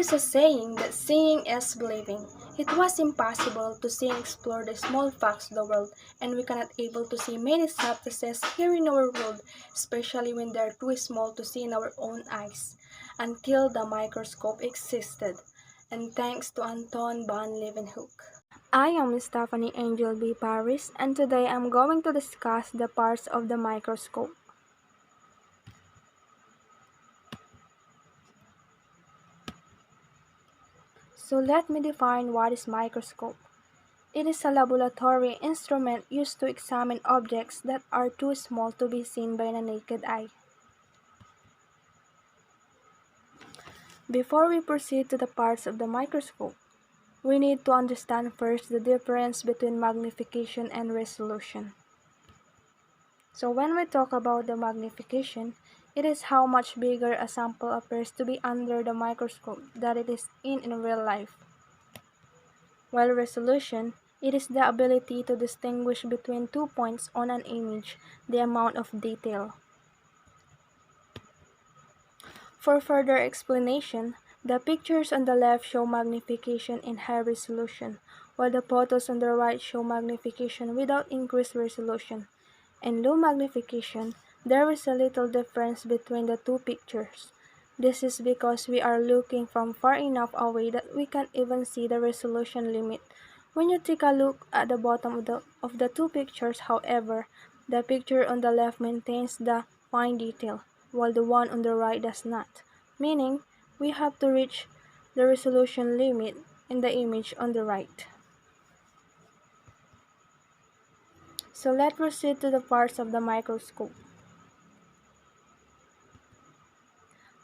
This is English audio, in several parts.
is a saying that seeing is believing. It was impossible to see and explore the small facts of the world, and we cannot able to see many substances here in our world, especially when they are too small to see in our own eyes, until the microscope existed. And thanks to Anton van Leeuwenhoek. I am Stephanie Angel B. Paris, and today I'm going to discuss the parts of the microscope. So let me define what is microscope. It is a laboratory instrument used to examine objects that are too small to be seen by the naked eye. Before we proceed to the parts of the microscope, we need to understand first the difference between magnification and resolution. So when we talk about the magnification, it is how much bigger a sample appears to be under the microscope than it is in real life. While resolution, it is the ability to distinguish between 2 points on an image, the amount of detail. For further explanation, the pictures on the left show magnification in high resolution, while the photos on the right show magnification without increased resolution. In low magnification, there is a little difference between the two pictures. This is because we are looking from far enough away that we can't even see the resolution limit. When you take a look at the bottom of the two pictures, however, the picture on the left maintains the fine detail, while the one on the right does not, meaning we have to reach the resolution limit in the image on the right. So let's proceed to the parts of the microscope.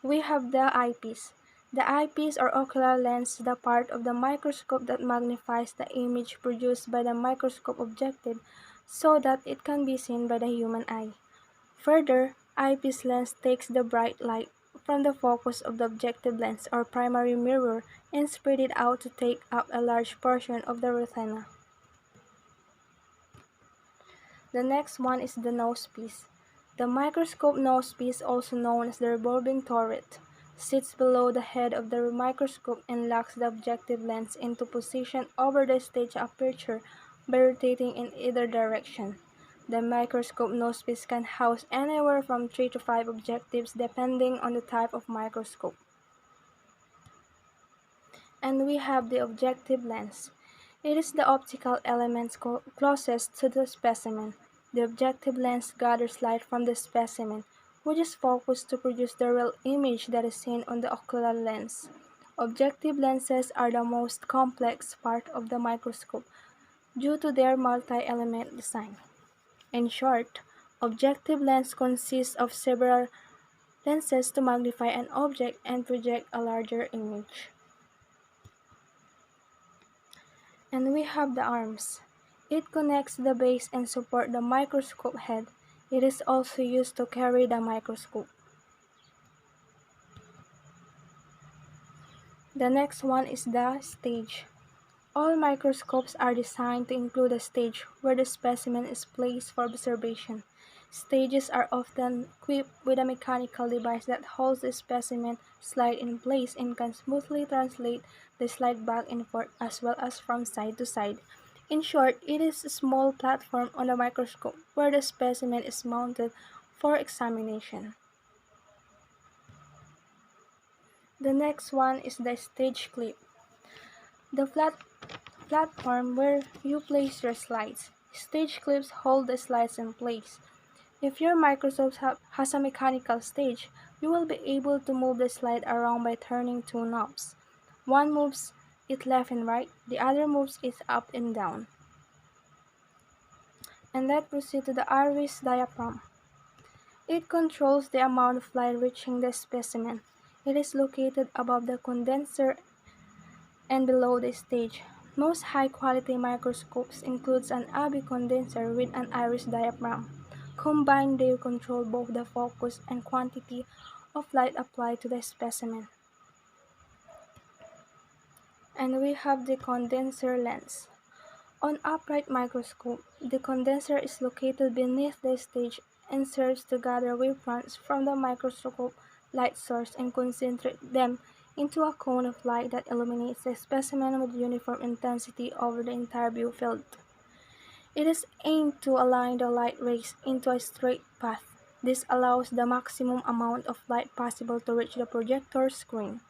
We have the eyepiece. The eyepiece or ocular lens is the part of the microscope that magnifies the image produced by the microscope objective so that it can be seen by the human eye. Further, eyepiece lens takes the bright light from the focus of the objective lens or primary mirror and spread it out to take up a large portion of the retina. The next one is the nosepiece. The microscope nosepiece, also known as the revolving turret, sits below the head of the microscope and locks the objective lens into position over the stage aperture by rotating in either direction. The microscope nosepiece can house anywhere from 3 to 5 objectives depending on the type of microscope. And we have the objective lens. It is the optical element closest to the specimen. The objective lens gathers light from the specimen, which is focused to produce the real image that is seen on the ocular lens. Objective lenses are the most complex part of the microscope due to their multi-element design. In short, objective lens consists of several lenses to magnify an object and project a larger image. And we have the arms. It connects the base and supports the microscope head. It is also used to carry the microscope. The next one is the stage. All microscopes are designed to include a stage where the specimen is placed for observation. Stages are often equipped with a mechanical device that holds the specimen slide in place and can smoothly translate the slide back and forth as well as from side to side. In short, it is a small platform on the microscope where the specimen is mounted for examination. The next one is the stage clip. The platform where you place your slides. Stage clips hold the slides in place. If your microscope has a mechanical stage, you will be able to move the slide around by turning two knobs. One moves it left and right, the other moves it up and down. And let's proceed to the iris diaphragm. It controls the amount of light reaching the specimen. It is located above the condenser and below the stage. Most high-quality microscopes include an AB condenser with an iris diaphragm. Combined, they control both the focus and quantity of light applied to the specimen. And we have the condenser lens. On upright microscope, the condenser is located beneath the stage and serves to gather wavefronts from the microscope light source and concentrate them into a cone of light that illuminates the specimen with uniform intensity over the entire view field. It is aimed to align the light rays into a straight path. This allows the maximum amount of light possible to reach the projector screen.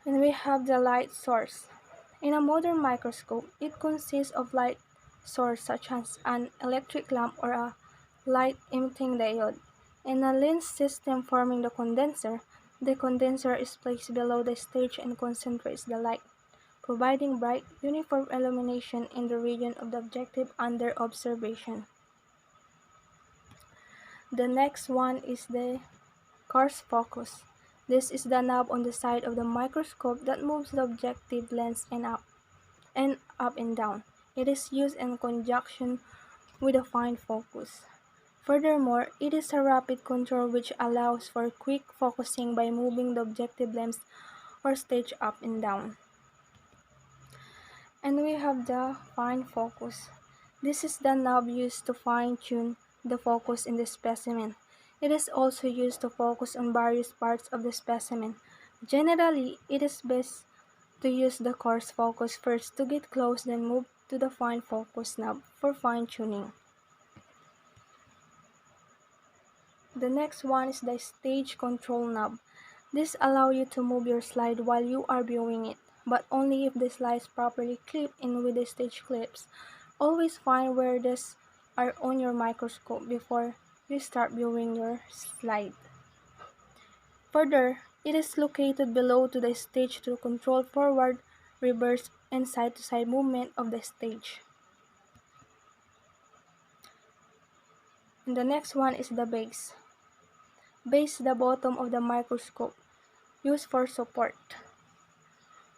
And we have the light source. In a modern microscope, it consists of light source such as an electric lamp or a light-emitting diode. In a lens system forming the condenser is placed below the stage and concentrates the light, providing bright, uniform illumination in the region of the objective under observation. The next one is the coarse focus. This is the knob on the side of the microscope that moves the objective lens up and down. It is used in conjunction with a fine focus. Furthermore, it is a rapid control which allows for quick focusing by moving the objective lens or stage up and down. And we have the fine focus. This is the knob used to fine-tune the focus in the specimen. It is also used to focus on various parts of the specimen. Generally, it is best to use the coarse focus first to get close, then move to the fine focus knob for fine-tuning. The next one is the stage control knob. This allows you to move your slide while you are viewing it, but only if the slide is properly clipped in with the stage clips. Always find where these are on your microscope before you start viewing your slide. Further, it is located below to the stage to control forward, reverse, and side-to-side movement of the stage. And the next one is the base. Base the bottom of the microscope, used for support.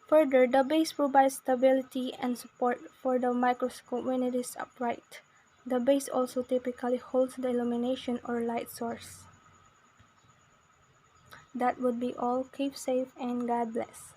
Further, the base provides stability and support for the microscope when it is upright. The base also typically holds the illumination or light source. That would be all. Keep safe and God bless.